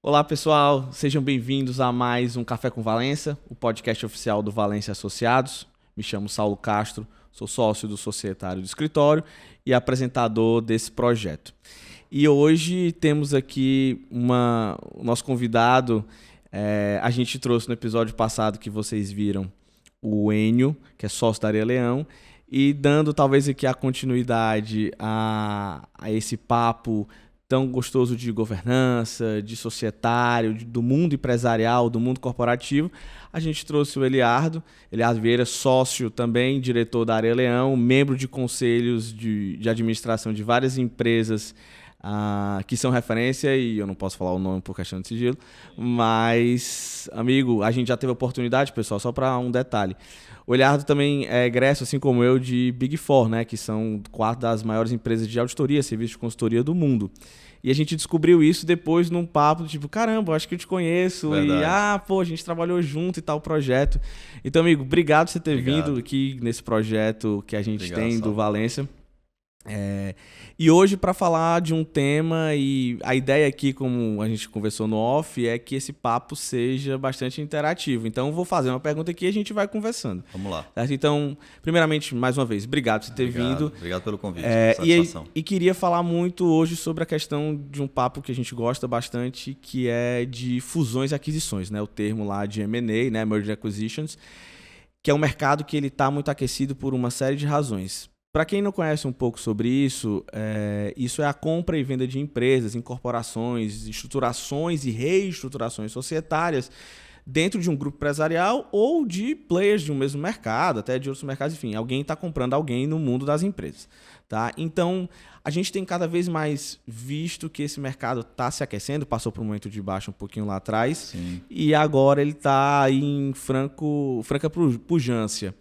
Olá pessoal, sejam bem-vindos a mais um Café com Valência, o podcast oficial do Valência Associados. Me chamo Saulo Castro, sou sócio do societário do escritório e apresentador desse projeto. E hoje temos aqui o nosso convidado, a gente trouxe no episódio passado que vocês viram o Enio, que é sócio da Areia Leão, e dando talvez aqui a continuidade a esse papo tão gostoso de governança, de societário, do mundo empresarial, do mundo corporativo, a gente trouxe o Eliardo Vieira, sócio também, diretor da Areia Leão, membro de conselhos de administração de várias empresas que são referência, e eu não posso falar o nome por questão de sigilo, mas, amigo, a gente já teve a oportunidade, pessoal, só para um detalhe. O Eliardo também é egresso, assim como eu, de Big Four, né, que são 4 das maiores empresas de auditoria, serviço de consultoria do mundo. E a gente descobriu isso depois num papo, tipo, caramba, acho que eu te conheço. Verdade. A gente trabalhou junto e tal projeto. Então, amigo, obrigado por você ter vindo aqui nesse projeto que a gente tem do Valência. E hoje para falar de um tema, e a ideia aqui, como a gente conversou no off, é que esse papo seja bastante interativo. Então eu vou fazer uma pergunta aqui e a gente vai conversando. Vamos lá. Certo? Então, primeiramente, mais uma vez, obrigado por você ter vindo. Obrigado pelo convite, satisfação. E queria falar muito hoje sobre a questão de um papo que a gente gosta bastante, que é de fusões e aquisições, né? O termo lá de M&A, né? Merger Acquisitions, que é um mercado que ele está muito aquecido por uma série de razões. Para quem não conhece um pouco sobre isso, isso é a compra e venda de empresas, incorporações, estruturações e reestruturações societárias dentro de um grupo empresarial ou de players de um mesmo mercado, até de outros mercados, enfim, alguém está comprando alguém no mundo das empresas. Tá? Então, a gente tem cada vez mais visto que esse mercado está se aquecendo, passou por um momento de baixo um pouquinho lá atrás, Sim. E agora ele está em franca pujança.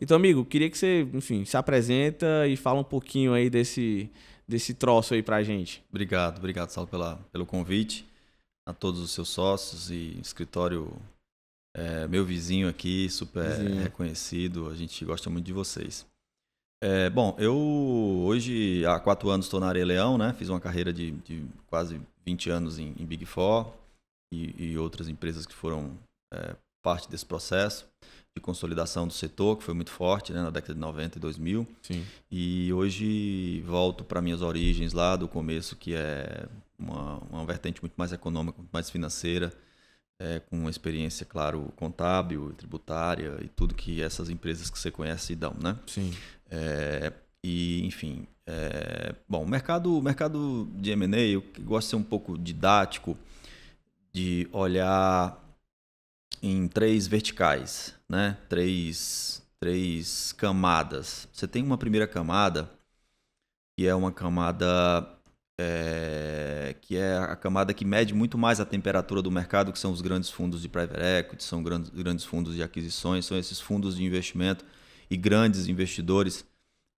Então, amigo, queria que você, enfim, se apresenta e fala um pouquinho aí desse troço aí pra gente. Obrigado, Saulo, pelo convite. A todos os seus sócios e escritório, meu vizinho aqui, super reconhecido. A gente gosta muito de vocês. Bom, eu hoje há 4 anos estou na Areia Leão, né? Fiz uma carreira de quase 20 anos em Big Four e outras empresas que foram parte desse processo de consolidação do setor, que foi muito forte, né, na década de 90 e 2000. Sim. E hoje volto para minhas origens lá do começo, que é uma vertente muito mais econômica, muito mais financeira, com uma experiência, claro, contábil, tributária e tudo que essas empresas que você conhece dão, né? Sim. Enfim, bom, o mercado de M&A, eu gosto de ser um pouco didático, de olhar em 3 verticais, né? Três camadas. Você tem uma primeira camada, que é uma camada que é a camada que mede muito mais a temperatura do mercado, que são os grandes fundos de private equity, são grandes fundos de aquisições, são esses fundos de investimento e grandes investidores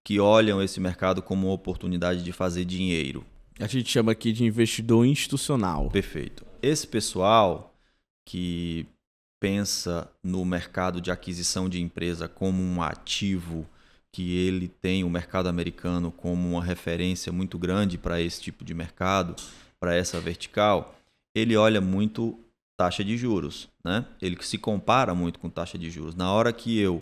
que olham esse mercado como uma oportunidade de fazer dinheiro. A gente chama aqui de investidor institucional. Perfeito. Esse pessoal que pensa no mercado de aquisição de empresa como um ativo, que ele tem o mercado americano como uma referência muito grande para esse tipo de mercado, para essa vertical, ele olha muito taxa de juros, né? Ele se compara muito com taxa de juros. Na hora que eu,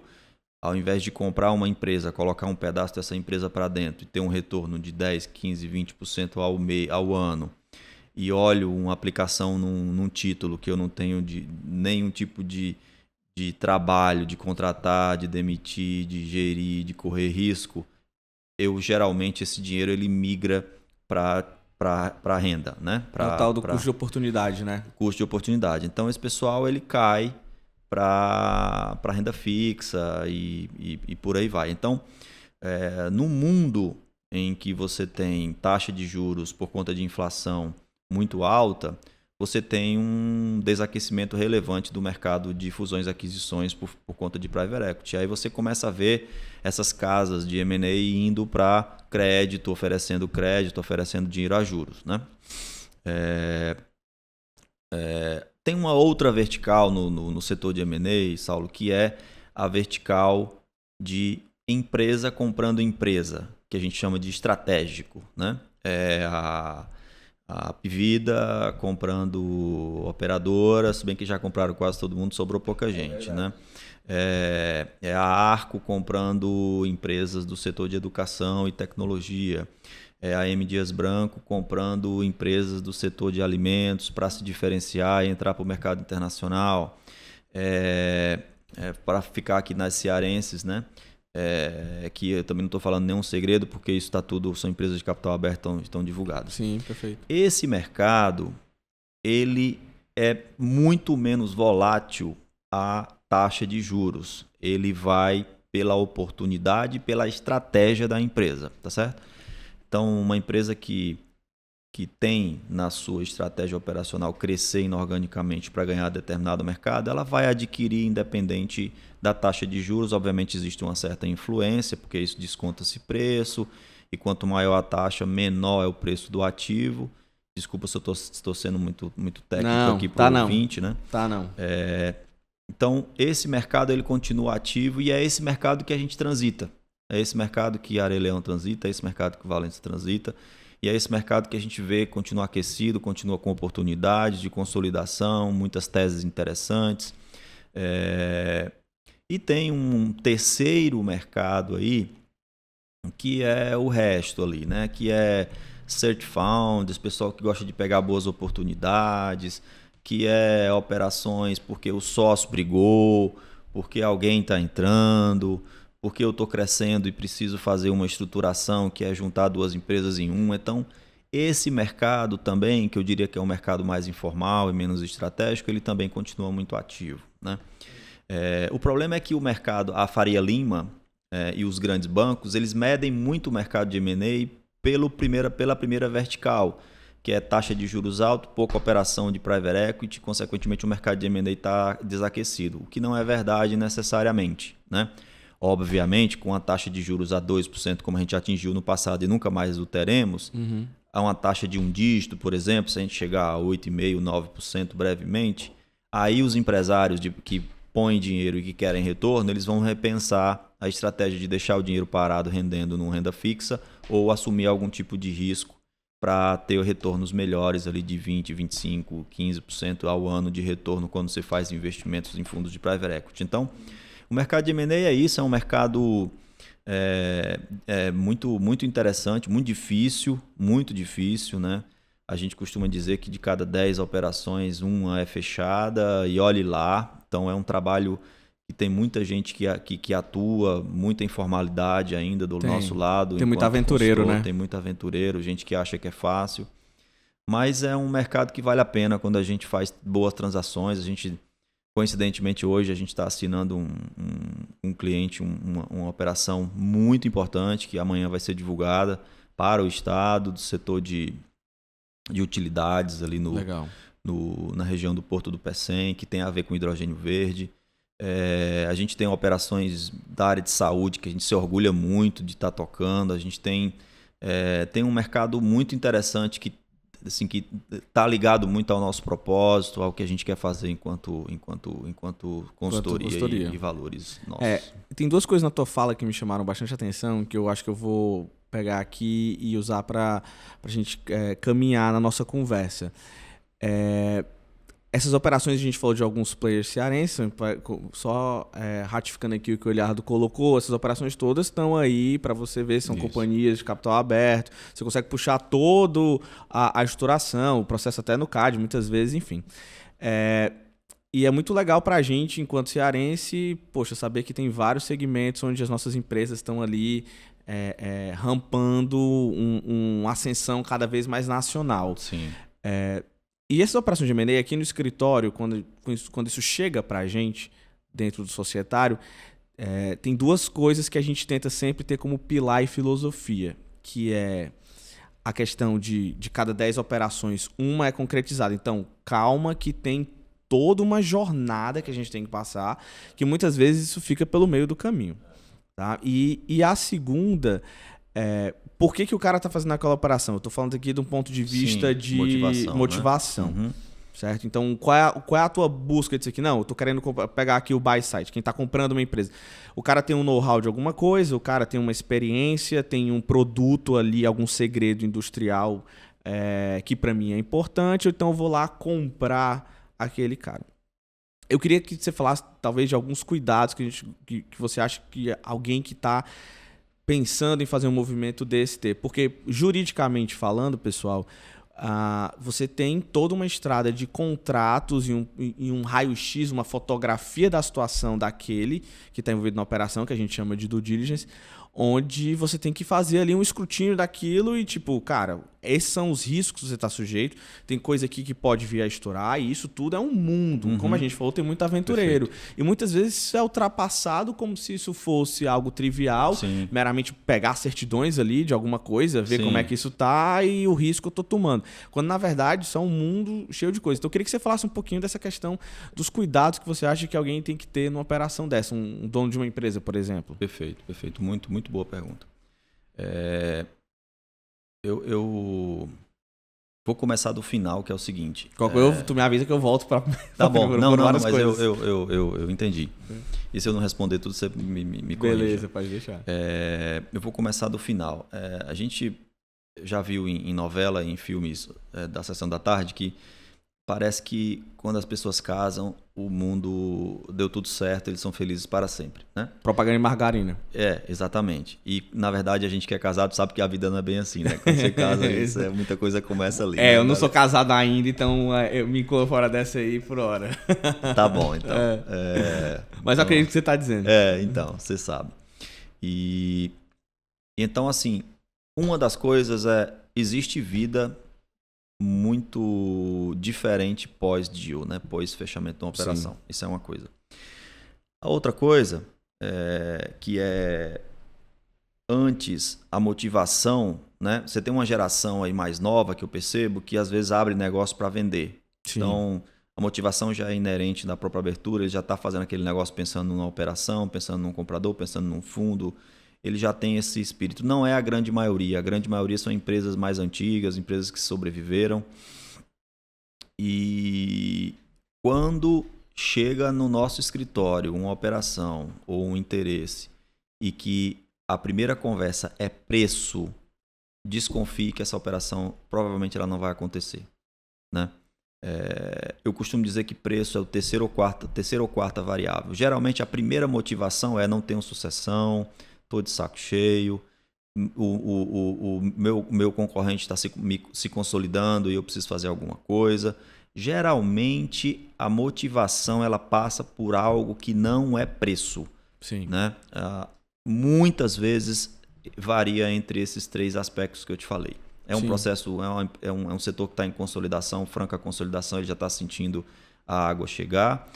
ao invés de comprar uma empresa, colocar um pedaço dessa empresa para dentro e ter um retorno de 10, 15, 20% ao ano, e olho uma aplicação num título que eu não tenho nenhum tipo de trabalho, de contratar, de demitir, de gerir, de correr risco, geralmente esse dinheiro ele migra para renda, né? O tal do custo de oportunidade, né? Custo de oportunidade. Então esse pessoal ele cai para renda fixa e por aí vai. Então, no mundo em que você tem taxa de juros por conta de inflação muito alta, você tem um desaquecimento relevante do mercado de fusões e aquisições por conta de private equity. Aí você começa a ver essas casas de M&A indo para crédito, oferecendo dinheiro a juros, né? Tem uma outra vertical no setor de M&A, Saulo, que é a vertical de empresa comprando empresa, que a gente chama de estratégico, né? a Apvida comprando operadoras, se bem que já compraram quase todo mundo, sobrou pouca gente, né? É a Arco comprando empresas do setor de educação e tecnologia. É a M. Dias Branco comprando empresas do setor de alimentos para se diferenciar e entrar para o mercado internacional. Para ficar aqui nas cearenses, né? Que eu também não estou falando nenhum segredo, porque isso está tudo, são empresas de capital aberto, estão divulgadas. Sim, perfeito. Esse mercado, ele é muito menos volátil à taxa de juros. Ele vai pela oportunidade e pela estratégia da empresa, tá certo? Então, uma empresa que tem na sua estratégia operacional crescer inorganicamente para ganhar determinado mercado, ela vai adquirir independente da taxa de juros. Obviamente existe uma certa influência, porque isso desconta-se preço, e quanto maior a taxa, menor é o preço do ativo. Desculpa se eu estou sendo muito técnico aqui para o ouvinte, né? Tá, não. Então, esse mercado ele continua ativo e é esse mercado que a gente transita. É esse mercado que a Areleão transita, é esse mercado que o Valência transita. E é esse mercado que a gente vê continua aquecido, continua com oportunidades de consolidação, muitas teses interessantes. E tem um terceiro mercado aí, que é o resto ali, né? Que é search founders, pessoal que gosta de pegar boas oportunidades, que é operações porque o sócio brigou, porque alguém está entrando, porque eu estou crescendo e preciso fazer uma estruturação que é juntar duas empresas em uma. Então, esse mercado também, que eu diria que é um mercado mais informal e menos estratégico, ele também continua muito ativo, né? O problema é que o mercado, a Faria Lima e os grandes bancos, eles medem muito o mercado de M&A pela primeira vertical, que é taxa de juros alto, pouca operação de private equity, consequentemente o mercado de M&A está desaquecido, o que não é verdade necessariamente, né? Obviamente, com a taxa de juros a 2%, como a gente atingiu no passado e nunca mais o teremos, a uma taxa de um dígito, por exemplo, se a gente chegar a 8,5%, 9% brevemente, aí os empresários que põem dinheiro e que querem retorno, eles vão repensar a estratégia de deixar o dinheiro parado rendendo numa renda fixa ou assumir algum tipo de risco para ter retornos melhores ali de 20%, 25%, 15% ao ano de retorno quando você faz investimentos em fundos de private equity. Então, o mercado de M&A é isso, é um mercado muito interessante, muito difícil, né? A gente costuma dizer que de cada 10 operações, uma é fechada e olhe lá. Então é um trabalho que tem muita gente que atua, muita informalidade ainda do nosso lado. Tem muito aventureiro, né? Tem muito aventureiro, gente que acha que é fácil. Mas é um mercado que vale a pena quando a gente faz boas transações. Coincidentemente, hoje a gente está assinando um cliente, uma operação muito importante que amanhã vai ser divulgada para o Estado, do setor de utilidades ali na região do Porto do Pecém, que tem a ver com hidrogênio verde. A gente tem operações da área de saúde que a gente se orgulha muito de estar tocando. A gente tem um mercado muito interessante que está ligado muito ao nosso propósito, ao que a gente quer fazer enquanto consultoria. E valores nossos. Tem duas coisas na tua fala que me chamaram bastante atenção, que eu acho que eu vou pegar aqui e usar para a gente caminhar na nossa conversa. Essas operações, a gente falou de alguns players cearenses, só ratificando aqui o que o Eliardo colocou, essas operações todas estão aí para você ver, são companhias de capital aberto, você consegue puxar toda a estruturação, o processo até no CAD, muitas vezes, enfim. E é muito legal para a gente, enquanto cearense, saber que tem vários segmentos onde as nossas empresas estão ali rampando uma ascensão cada vez mais nacional. Sim. E essas operações de M&A aqui no escritório, quando isso chega para a gente, dentro do societário, tem duas coisas que a gente tenta sempre ter como pilar e filosofia, que é a questão de cada 10 operações, uma é concretizada. Então, calma que tem toda uma jornada que a gente tem que passar, que muitas vezes isso fica pelo meio do caminho. Tá? E a segunda... por que o cara está fazendo aquela operação? Eu estou falando aqui de um ponto de vista de motivação. Né? Certo? Então, qual é a tua busca disso aqui? Não, eu estou querendo pegar aqui o buy side, quem está comprando uma empresa. O cara tem um know-how de alguma coisa, o cara tem uma experiência, tem um produto ali, algum segredo industrial que para mim é importante, ou então eu vou lá comprar aquele cara. Eu queria que você falasse, talvez, de alguns cuidados que você acha que alguém que está pensando em fazer um movimento desse ter. Porque, juridicamente falando, pessoal, você tem toda uma estrada de contratos e um raio-x, uma fotografia da situação daquele que está envolvido na operação, que a gente chama de due diligence, onde você tem que fazer ali um escrutínio daquilo e tipo, cara, esses são os riscos que você está sujeito, tem coisa aqui que pode vir a estourar e isso tudo é um mundo. Como a gente falou, tem muito aventureiro. Perfeito. E muitas vezes isso é ultrapassado como se isso fosse algo trivial, meramente pegar certidões ali de alguma coisa, ver como é que isso tá e o risco eu tô tomando. Quando na verdade isso é um mundo cheio de coisas. Então eu queria que você falasse um pouquinho dessa questão dos cuidados que você acha que alguém tem que ter numa operação dessa, um dono de uma empresa, por exemplo. Perfeito. Muito boa pergunta. Eu vou começar do final, que é o seguinte. Tu me avisa que eu volto para. Tá bom, não, mas eu entendi. E se eu não responder tudo, você me corrige. Beleza, pode deixar. Eu vou começar do final. A gente já viu em novela, em filmes da Sessão da Tarde, que parece que quando as pessoas casam, o mundo deu tudo certo, eles são felizes para sempre, né? Propaganda de margarina. Exatamente. E, na verdade, a gente que é casado sabe que a vida não é bem assim, né? Quando você casa, muita coisa começa ali. Eu não sou casado ainda, então eu me incluo fora dessa aí por hora. Tá bom, então. Mas eu acredito que você está dizendo. Então, você sabe. E então, assim, uma das coisas existe vida muito diferente pós-deal, né? Pós-fechamento de uma operação. Sim. Isso é uma coisa. A outra coisa que é antes a motivação, né? Você tem uma geração aí mais nova que eu percebo que às vezes abre negócio para vender. Sim. Então, a motivação já é inerente da própria abertura, ele já está fazendo aquele negócio pensando numa operação, pensando num comprador, pensando num fundo. Ele já tem esse espírito. Não é a grande maioria. A grande maioria são empresas mais antigas, empresas que sobreviveram. E quando chega no nosso escritório uma operação ou um interesse e que a primeira conversa é preço, desconfie que essa operação provavelmente ela não vai acontecer, né? Eu costumo dizer que preço é o terceira ou quarta variável. Geralmente a primeira motivação é não ter uma sucessão, estou de saco cheio, o meu concorrente está se consolidando e eu preciso fazer alguma coisa. Geralmente, a motivação ela passa por algo que não é preço. Sim. Né? Muitas vezes varia entre esses três aspectos que eu te falei. É um processo, é um setor que está em consolidação, franca consolidação, ele já está sentindo a água chegar.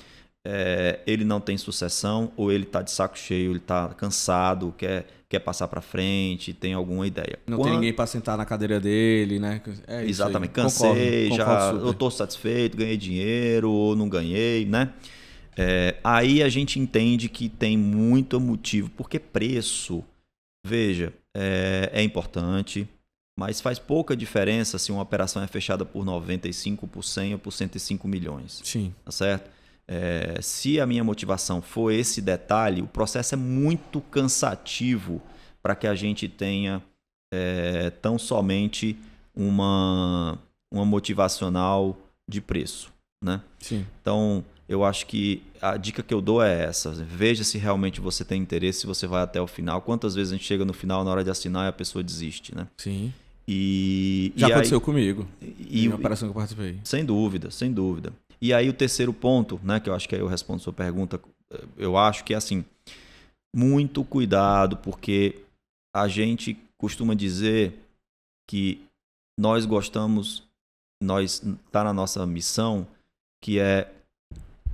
Ele não tem sucessão, ou ele está de saco cheio, ele está cansado, quer passar para frente, tem alguma ideia. Não tem ninguém para sentar na cadeira dele, né? Exatamente, cansei, eu estou satisfeito, ganhei dinheiro ou não ganhei, né? Aí a gente entende que tem muito motivo, porque preço, veja, é importante, mas faz pouca diferença se uma operação é fechada por 95, por 100 ou por 105 milhões. Sim. Tá certo? Se a minha motivação for esse detalhe, o processo é muito cansativo para que a gente tenha tão somente uma motivacional de preço, né? Sim. Então, eu acho que a dica que eu dou é essa. Veja se realmente você tem interesse, se você vai até o final. Quantas vezes a gente chega no final, na hora de assinar, e a pessoa desiste, né? Sim. Já aconteceu comigo, em uma operação que eu participei. Sem dúvida, sem dúvida. E aí o terceiro ponto, né, que eu acho que aí eu respondo a sua pergunta, eu acho que é assim, muito cuidado, porque a gente costuma dizer que nós tá na nossa missão, que é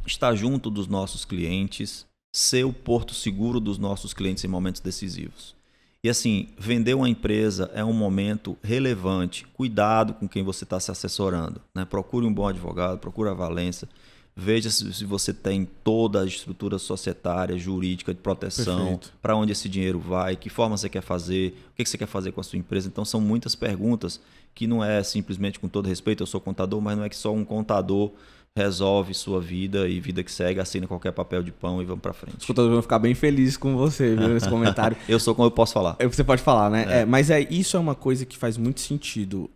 estar junto dos nossos clientes, ser o porto seguro dos nossos clientes em momentos decisivos. E assim, vender uma empresa é um momento relevante. Cuidado com quem você está se assessorando, né? Procure um bom advogado, procure a Valença. Veja se você tem toda a estrutura societária, jurídica, de proteção, para onde esse dinheiro vai, que forma você quer fazer, o que você quer fazer com a sua empresa. Então, são muitas perguntas que não é simplesmente, com todo respeito, eu sou contador, mas não é que só um contador resolve sua vida e vida que segue, assina qualquer papel de pão e vamos pra frente. Os escutadores vão ficar bem felizes com você, viu, nesse comentário. Eu sou como eu posso falar. Você pode falar, né? Mas isso é uma coisa que faz muito sentido.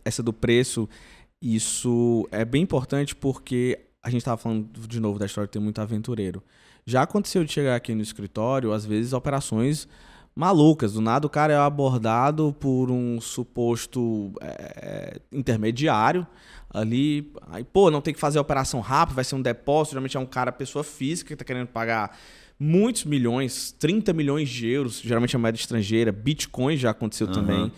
Essa do preço, isso é bem importante porque a gente estava falando de novo da história de ter muito aventureiro. Já aconteceu de chegar aqui no escritório, às vezes, operações malucas. Do nada o cara é abordado por um suposto intermediário ali. Aí, não tem que fazer a operação rápido, vai ser um depósito. Geralmente é um cara, pessoa física, que está querendo pagar muitos milhões, 30 milhões de euros, geralmente é moeda estrangeira. Bitcoin já aconteceu também.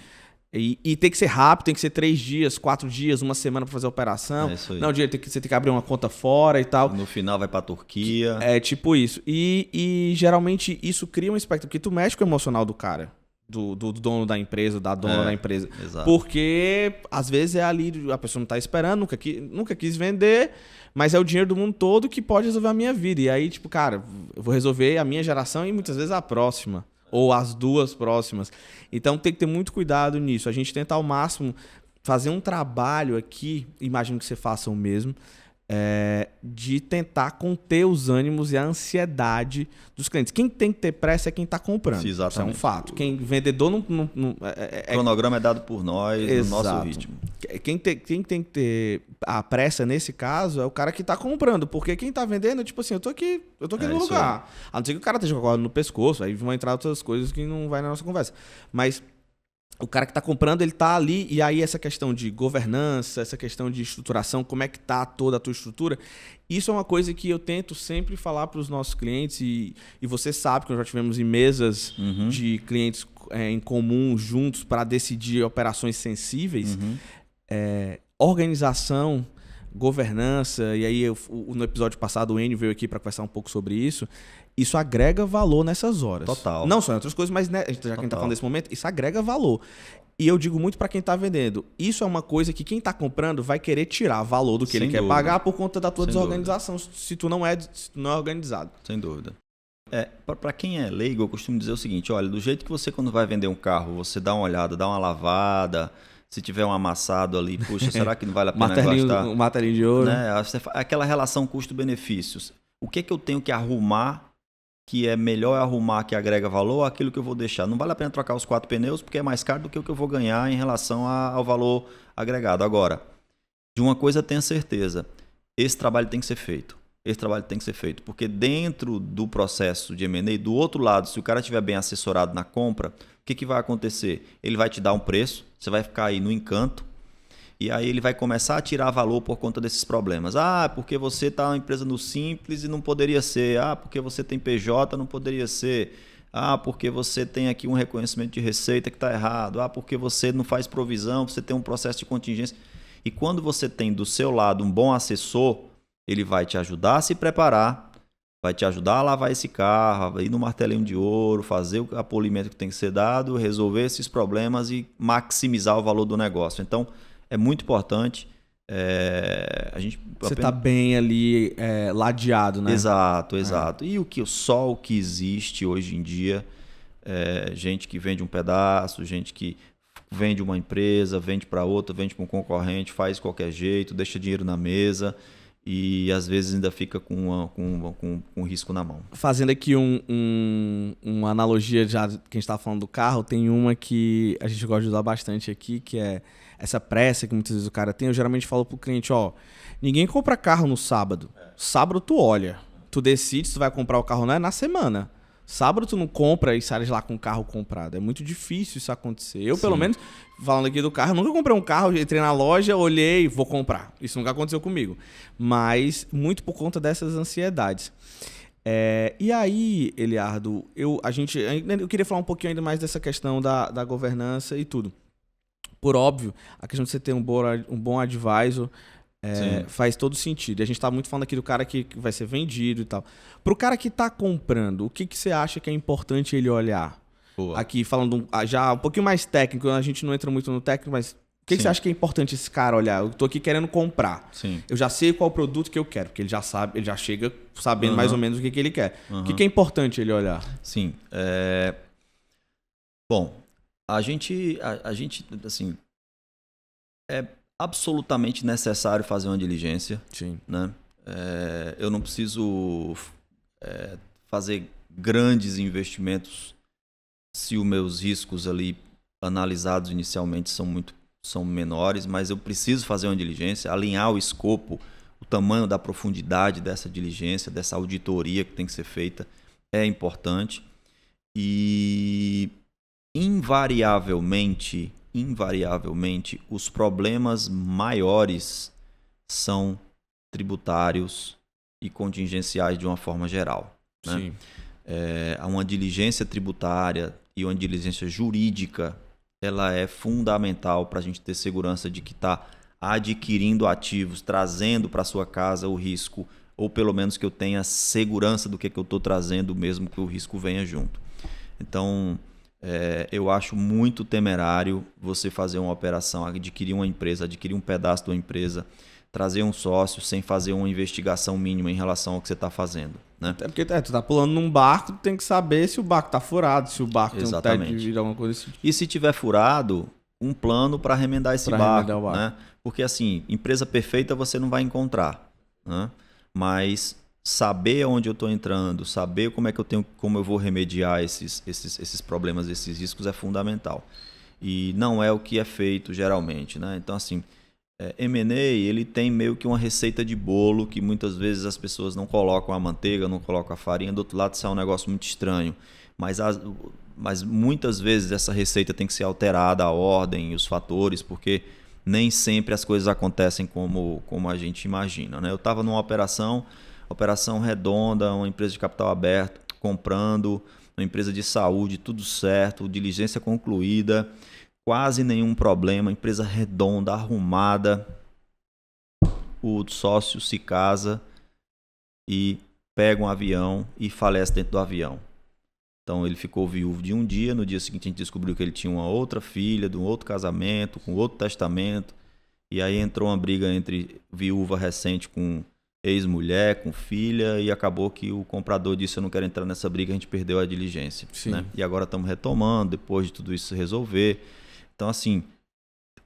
E tem que ser rápido, tem que ser 3 dias, 4 dias, uma semana para fazer a operação. É isso aí. Não, você tem que abrir uma conta fora e tal. No final vai para a Turquia. É tipo isso. E geralmente isso cria um espectro, porque tu mexe com o emocional do cara, do dono da empresa, da dona da empresa. Exato. Porque às vezes é ali, a pessoa não tá esperando, nunca quis vender, mas é o dinheiro do mundo todo que pode resolver a minha vida. E aí, tipo, cara, eu vou resolver a minha geração e muitas vezes a próxima. Ou as 2 próximas. Então tem que ter muito cuidado nisso. A gente tenta ao máximo fazer um trabalho aqui, imagino que você faça o mesmo, de tentar conter os ânimos e a ansiedade dos clientes. Quem tem que ter pressa é quem está comprando. Sim, exatamente. Isso é um fato. Quem vendedor não o cronograma é dado por nós, no nosso ritmo. Quem tem que ter a pressa nesse caso é o cara que está comprando, porque quem está vendendo, tipo assim, eu tô aqui no lugar. A não ser que o cara esteja com a corda no pescoço, aí vão entrar outras coisas que não vai na nossa conversa. Mas o cara que está comprando, ele está ali, e aí essa questão de governança, essa questão de estruturação, como é que está toda a tua estrutura, isso é uma coisa que eu tento sempre falar para os nossos clientes, e você sabe que nós já tivemos em mesas de clientes em comum juntos para decidir operações sensíveis. Organização, governança, e aí no episódio passado o Enio veio aqui para conversar um pouco sobre isso. Isso agrega valor nessas horas. Total. Não só em outras coisas, mas já que a gente está falando desse momento, isso agrega valor. E eu digo muito para quem está vendendo. Isso é uma coisa que quem está comprando vai querer tirar valor do que ele quer pagar por conta da tua desorganização, se tu não é organizado. Sem dúvida. Para quem é leigo, eu costumo dizer o seguinte, olha, do jeito que você quando vai vender um carro, você dá uma olhada, dá uma lavada, se tiver um amassado ali, puxa, será que não vale a pena gastar? Um martelinho de ouro. Né? Aquela relação custo-benefícios. O que eu tenho que arrumar que é melhor arrumar, que agrega valor, ou aquilo que eu vou deixar? Não vale a pena trocar os 4 pneus, porque é mais caro do que o que eu vou ganhar em relação ao valor agregado. Agora, de uma coisa tenha certeza, esse trabalho tem que ser feito. Porque dentro do processo de M&A, do outro lado, se o cara estiver bem assessorado na compra, o que vai acontecer? Ele vai te dar um preço, você vai ficar aí no encanto, e aí ele vai começar a tirar valor por conta desses problemas. Porque você está uma empresa no Simples e não poderia ser. Porque você tem PJ, não poderia ser. Porque você tem aqui um reconhecimento de receita que está errado. Porque você não faz provisão, você tem um processo de contingência. E quando você tem do seu lado um bom assessor, ele vai te ajudar a se preparar, vai te ajudar a lavar esse carro, ir no martelinho de ouro, fazer o polimento que tem que ser dado, resolver esses problemas e maximizar o valor do negócio. Então, é muito importante. Você está bem ali ladeado, né? Exato. E o que existe hoje em dia é gente que vende um pedaço, gente que vende uma empresa, vende para outra, vende para um concorrente, faz de qualquer jeito, deixa dinheiro na mesa e às vezes ainda fica com risco na mão. Fazendo aqui uma analogia, já que a gente estava falando do carro, tem uma que a gente gosta de usar bastante aqui, que é essa pressa que muitas vezes o cara tem. Eu geralmente falo pro cliente, ninguém compra carro no sábado. Sábado tu olha, tu decide se tu vai comprar o carro ou não, é na semana. Sábado tu não compra e sai lá com o carro comprado. É muito difícil isso acontecer. Eu, pelo menos, falando aqui do carro, nunca comprei um carro, entrei na loja, olhei, vou comprar. Isso nunca aconteceu comigo. Mas muito por conta dessas ansiedades. E aí, Eliardo, eu queria falar um pouquinho ainda mais dessa questão da governança e tudo. Por óbvio, a questão de você ter um bom advisor faz todo sentido. E a gente está muito falando aqui do cara que vai ser vendido e tal. Para o cara que está comprando, o que você acha que é importante ele olhar? Boa. Aqui, falando já um pouquinho mais técnico, a gente não entra muito no técnico, mas o que você acha que é importante esse cara olhar? Eu estou aqui querendo comprar. Sim. Eu já sei qual produto que eu quero, porque ele já sabe, ele já chega sabendo mais ou menos o que ele quer. O que é importante ele olhar? Sim. Bom, a gente assim, absolutamente necessário fazer uma diligência. Sim. Né? Eu não preciso fazer grandes investimentos se os meus riscos ali analisados inicialmente são menores, mas eu preciso fazer uma diligência, alinhar o escopo, o tamanho da profundidade dessa diligência, dessa auditoria que tem que ser feita, é importante. E invariavelmente, os problemas maiores são tributários e contingenciais de uma forma geral. Né? Sim. Uma diligência tributária e uma diligência jurídica, ela é fundamental para a gente ter segurança de que está adquirindo ativos, trazendo para sua casa o risco, ou pelo menos que eu tenha segurança do que eu estou trazendo, mesmo que o risco venha junto. Então, eu acho muito temerário você fazer uma operação, adquirir uma empresa, adquirir um pedaço de uma empresa, trazer um sócio sem fazer uma investigação mínima em relação ao que você está fazendo. Né? Até porque tu tá pulando num barco, tu tem que saber se o barco tá furado, se o barco tem um teto de vidro, alguma coisa assim. E se tiver furado, um plano para remendar esse barco. Né? Porque assim, empresa perfeita você não vai encontrar. Né? Mas saber onde eu estou entrando, saber como eu vou remediar esses problemas, esses riscos é fundamental. E não é o que é feito geralmente. Né? Então assim, M&A, ele tem meio que uma receita de bolo que muitas vezes as pessoas não colocam a manteiga, não colocam a farinha, do outro lado sai um negócio muito estranho. Mas muitas vezes essa receita tem que ser alterada, a ordem e os fatores, porque nem sempre as coisas acontecem como a gente imagina. Né? Eu estava numa operação redonda, uma empresa de capital aberto, comprando, uma empresa de saúde, tudo certo, diligência concluída, quase nenhum problema, empresa redonda, arrumada. O sócio se casa e pega um avião e falece dentro do avião. Então ele ficou viúvo de um dia, no dia seguinte a gente descobriu que ele tinha uma outra filha, de um outro casamento, com outro testamento. E aí entrou uma briga entre viúva recente com ex-mulher, com filha, e acabou que o comprador disse: eu não quero entrar nessa briga, a gente perdeu a diligência. Né? E agora estamos retomando, depois de tudo isso se resolver. Então, assim,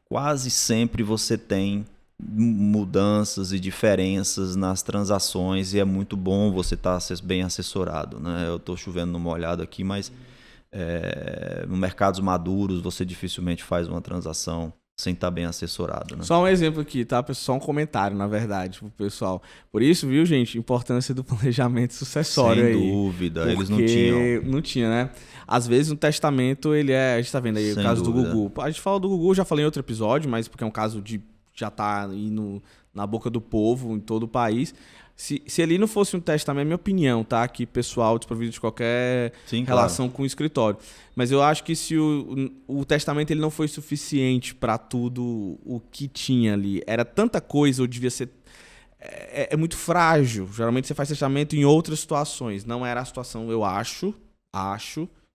quase sempre você tem mudanças e diferenças nas transações e é muito bom você estar bem assessorado. Né? Eu estou chovendo no molhado aqui, mas no mercados maduros você dificilmente faz uma transação sem estar bem assessorado. Né? Só um exemplo aqui, tá? Só um comentário, na verdade, pro pessoal. Por isso, viu, gente, importância do planejamento sucessório aí. Sem dúvida, porque eles não tinham. Não tinha, né? Às vezes, no testamento, a gente tá vendo aí o caso do Gugu. A gente fala do Gugu, já falei em outro episódio, mas porque é um caso de já tá aí na boca do povo, em todo o país. Se ali não fosse um testamento, é minha opinião, tá? Aqui, pessoal, desprovido de qualquer relação com o escritório. Mas eu acho que se o testamento ele não foi suficiente para tudo o que tinha ali, era tanta coisa, ou devia ser... É muito frágil. Geralmente você faz testamento em outras situações. Não era a situação, eu acho.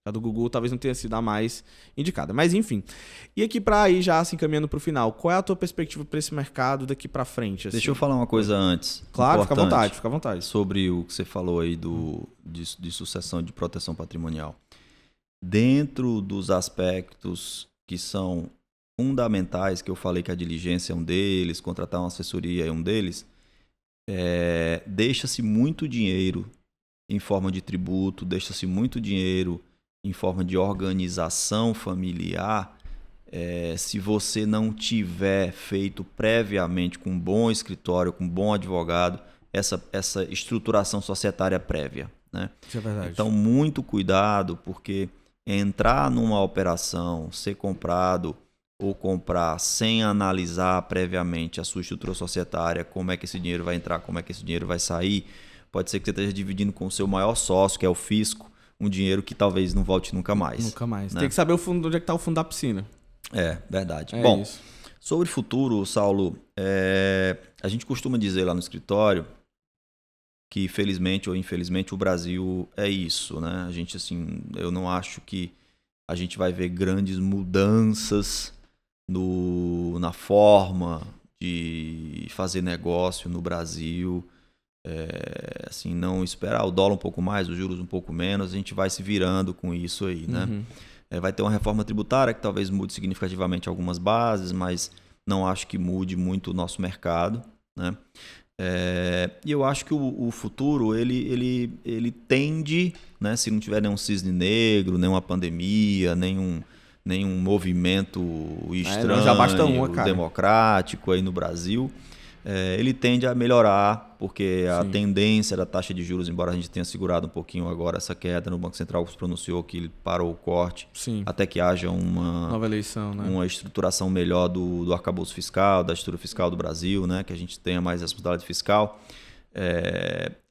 A do Gugu talvez não tenha sido a mais indicada. Mas enfim. E aqui para ir já assim, caminhando para o final, qual é a tua perspectiva para esse mercado daqui para frente? Assim? Deixa eu falar uma coisa antes. Claro, fica à vontade. Sobre o que você falou aí de sucessão de proteção patrimonial. Dentro dos aspectos que são fundamentais, que eu falei que a diligência é um deles, contratar uma assessoria é um deles, deixa-se muito dinheiro em forma de tributo, deixa-se muito dinheiro em forma de organização familiar, se você não tiver feito previamente com um bom escritório, com um bom advogado, essa estruturação societária prévia. Né? Isso é verdade. Então, muito cuidado, porque entrar numa operação, ser comprado ou comprar sem analisar previamente a sua estrutura societária, como é que esse dinheiro vai entrar, como é que esse dinheiro vai sair, pode ser que você esteja dividindo com o seu maior sócio, que é o fisco, um dinheiro que talvez não volte nunca mais. Nunca mais. Né? Tem que saber onde é que está o fundo da piscina. Verdade. Bom, isso. Sobre o futuro, Saulo, a gente costuma dizer lá no escritório que, felizmente ou infelizmente, o Brasil é isso. Né? A gente, assim, eu não acho que a gente vai ver grandes mudanças na forma de fazer negócio no Brasil. Assim, não esperar o dólar um pouco mais, os juros um pouco menos, a gente vai se virando com isso aí, né? Vai ter uma reforma tributária que talvez mude significativamente algumas bases, mas não acho que mude muito o nosso mercado, né? E eu acho que o futuro ele tende, né, se não tiver nenhum cisne negro, nenhuma pandemia, nenhum movimento estranho, não, já basta uma, cara. democrático aí no Brasil, ele tende a melhorar, porque a Sim. tendência da taxa de juros, embora a gente tenha segurado um pouquinho agora essa queda, no Banco Central se pronunciou que ele parou o corte, Sim. até que haja uma nova eleição, né? Uma estruturação melhor do arcabouço fiscal, da estrutura fiscal do Brasil, né? Que a gente tenha mais responsabilidade fiscal.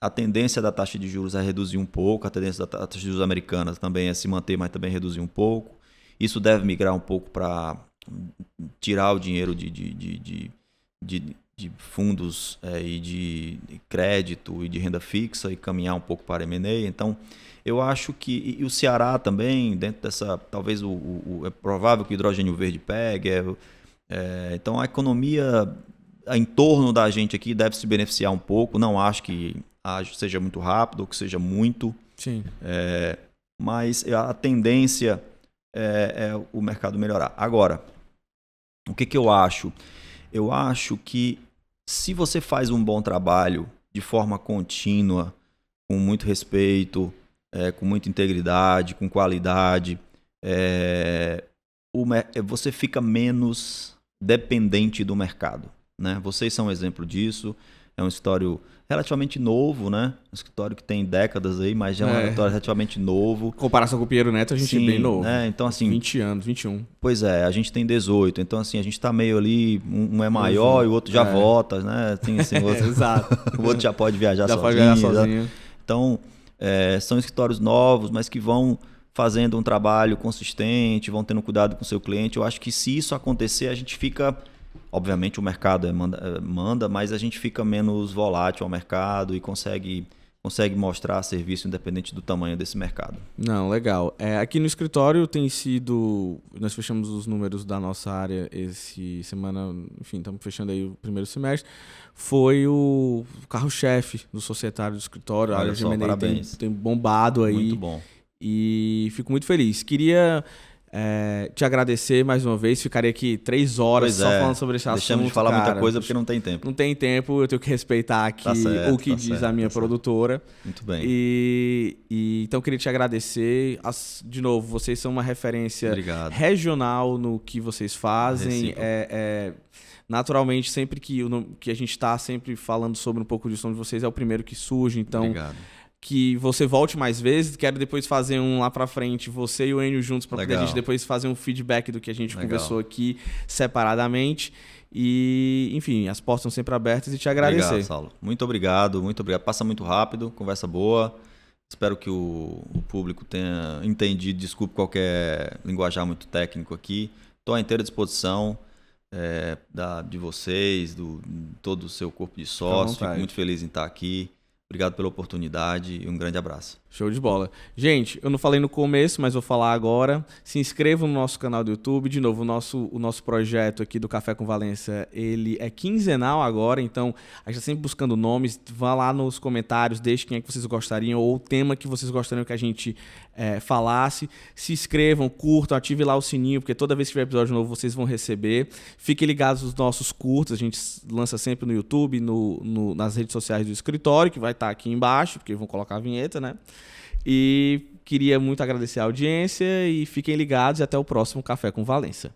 A tendência da taxa de juros é reduzir um pouco, a tendência da taxa de juros americana também é se manter, mas também reduzir um pouco. Isso deve migrar um pouco para tirar o dinheiro de fundos e de crédito e de renda fixa e caminhar um pouco para M&A. Então, eu acho que... E o Ceará também, dentro dessa... Talvez é provável que o hidrogênio verde pegue. Então, a economia em torno da gente aqui deve se beneficiar um pouco. Não acho que seja muito rápido ou que seja muito. Sim. Mas a tendência é o mercado melhorar. Agora, o que eu acho? Eu acho que se você faz um bom trabalho de forma contínua, com muito respeito, com muita integridade, com qualidade, você fica menos dependente do mercado, né? Vocês são um exemplo disso. É um escritório relativamente novo, né? Um escritório que tem décadas aí, mas já é um escritório relativamente novo. Em comparação com o Pinheiro Neto, a gente é bem novo. Né? Então, assim, 20 anos, 21. Pois é, a gente tem 18. Então, assim, a gente tá meio ali, um é maior e o outro já vota, né? Tem, assim, o outro, exato. O outro já pode viajar sozinho. Pode viajar sozinho. Então, são escritórios novos, mas que vão fazendo um trabalho consistente, vão tendo cuidado com o seu cliente. Eu acho que se isso acontecer, a gente fica... Obviamente o mercado manda, mas a gente fica menos volátil ao mercado e consegue mostrar serviço independente do tamanho desse mercado. Não, legal. Aqui no escritório tem sido... Nós fechamos os números da nossa área esse semana, enfim, estamos fechando aí o primeiro semestre. Foi o carro-chefe do societário do escritório. Olha a área só, de M&A parabéns. tem bombado aí. Muito bom. E fico muito feliz. Queria... te agradecer mais uma vez. Ficaria aqui 3 horas só falando sobre esse assunto. Deixamos de falar cara. Muita coisa porque não tem tempo. Não tem tempo, eu tenho que respeitar aqui o que diz a minha produtora. Muito bem. Então eu queria te agradecer. De novo, vocês são uma referência regional no que vocês fazem. Naturalmente, sempre que a gente está sempre falando sobre um pouco disso de vocês, é o primeiro que surge. Então, obrigado. Que você volte mais vezes. Quero depois fazer um lá pra frente, você e o Enio juntos, para poder a gente depois fazer um feedback do que a gente conversou aqui separadamente. E, enfim, as portas estão sempre abertas e te agradecer. Obrigado, Saulo. Muito obrigado. Passa muito rápido, conversa boa. Espero que o público tenha entendido. Desculpe qualquer linguajar muito técnico aqui. Estou à inteira disposição de vocês, todo o seu corpo de sócio. Fico muito feliz em estar aqui. Obrigado pela oportunidade e um grande abraço. Show de bola. Gente, eu não falei no começo, mas vou falar agora. Se inscreva no nosso canal do YouTube. De novo, o nosso projeto aqui do Café com Valência, ele é quinzenal agora, então a gente está sempre buscando nomes. Vá lá nos comentários, deixe quem é que vocês gostariam ou o tema que vocês gostariam que a gente falasse. Se inscrevam, curtam, ative lá o sininho, porque toda vez que tiver episódio novo vocês vão receber. Fiquem ligados nos nossos curtos, a gente lança sempre no YouTube, nas redes sociais do escritório, que vai estar aqui embaixo, porque vão colocar a vinheta, né? E queria muito agradecer a audiência e fiquem ligados e até o próximo Café com Valência.